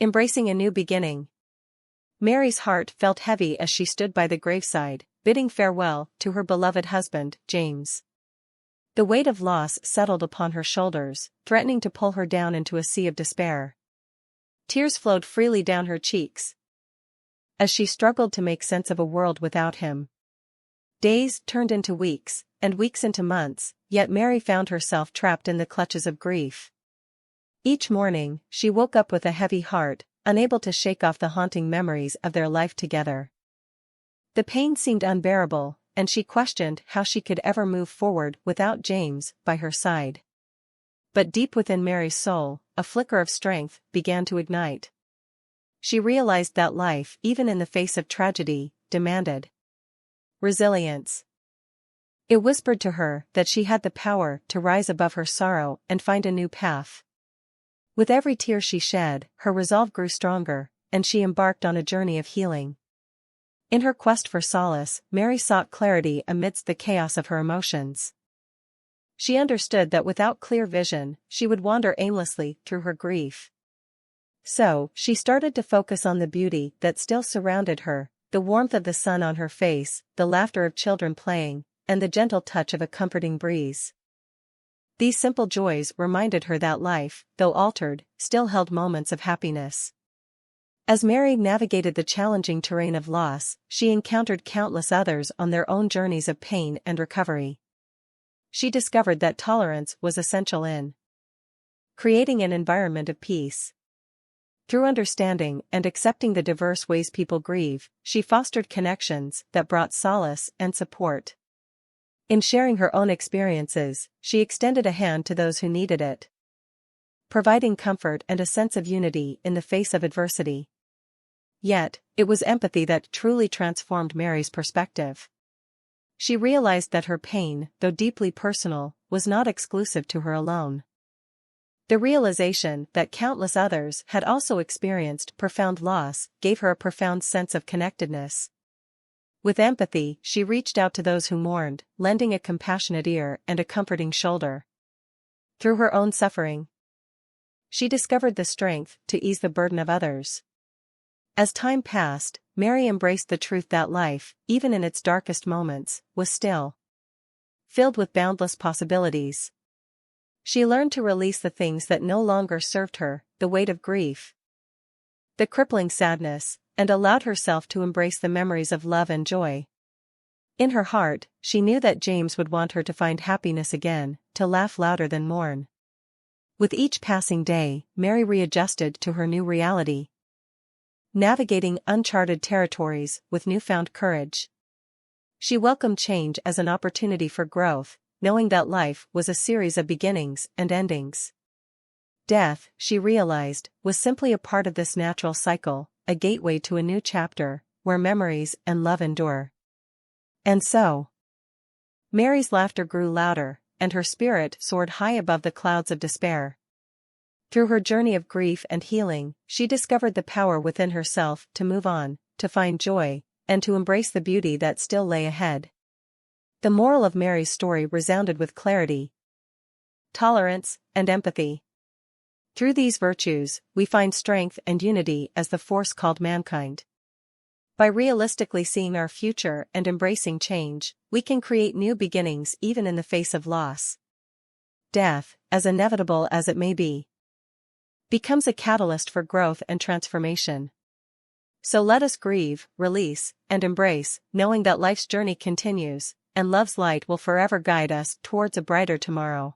Embracing a new beginning. Mary's heart felt heavy as she stood by the graveside, bidding farewell to her beloved husband, James. The weight of loss settled upon her shoulders, threatening to pull her down into a sea of despair. Tears flowed freely down her cheeks as she struggled to make sense of a world without him. Days turned into weeks, and weeks into months, yet Mary found herself trapped in the clutches of grief. Each morning, she woke up with a heavy heart, unable to shake off the haunting memories of their life together. The pain seemed unbearable, and she questioned how she could ever move forward without James by her side. But deep within Mary's soul, a flicker of strength began to ignite. She realized that life, even in the face of tragedy, demanded resilience. It whispered to her that she had the power to rise above her sorrow and find a new path. With every tear she shed, her resolve grew stronger, and she embarked on a journey of healing. In her quest for solace, Mary sought clarity amidst the chaos of her emotions. She understood that without clear vision, she would wander aimlessly through her grief. So, she started to focus on the beauty that still surrounded her, the warmth of the sun on her face, the laughter of children playing, and the gentle touch of a comforting breeze. These simple joys reminded her that life, though altered, still held moments of happiness. As Mary navigated the challenging terrain of loss, she encountered countless others on their own journeys of pain and recovery. She discovered that tolerance was essential in creating an environment of peace. Through understanding and accepting the diverse ways people grieve, she fostered connections that brought solace and support. In sharing her own experiences, she extended a hand to those who needed it, providing comfort and a sense of unity in the face of adversity. Yet, it was empathy that truly transformed Mary's perspective. She realized that her pain, though deeply personal, was not exclusive to her alone. The realization that countless others had also experienced profound loss gave her a profound sense of connectedness. With empathy, she reached out to those who mourned, lending a compassionate ear and a comforting shoulder. Through her own suffering, she discovered the strength to ease the burden of others. As time passed, Mary embraced the truth that life, even in its darkest moments, was still filled with boundless possibilities. She learned to release the things that no longer served her, the weight of grief, the crippling sadness, and allowed herself to embrace the memories of love and joy. In her heart, she knew that James would want her to find happiness again, to laugh louder than mourn. With each passing day, Mary readjusted to her new reality, navigating uncharted territories with newfound courage. She welcomed change as an opportunity for growth, knowing that life was a series of beginnings and endings. Death, she realized, was simply a part of this natural cycle, a gateway to a new chapter, where memories and love endure. And so, Mary's laughter grew louder, and her spirit soared high above the clouds of despair. Through her journey of grief and healing, she discovered the power within herself to move on, to find joy, and to embrace the beauty that still lay ahead. The moral of Mary's story resounded with clarity, tolerance, and empathy. Through these virtues, we find strength and unity as the force called mankind. By realistically seeing our future and embracing change, we can create new beginnings even in the face of loss. Death, as inevitable as it may be, becomes a catalyst for growth and transformation. So let us grieve, release, and embrace, knowing that life's journey continues, and love's light will forever guide us towards a brighter tomorrow.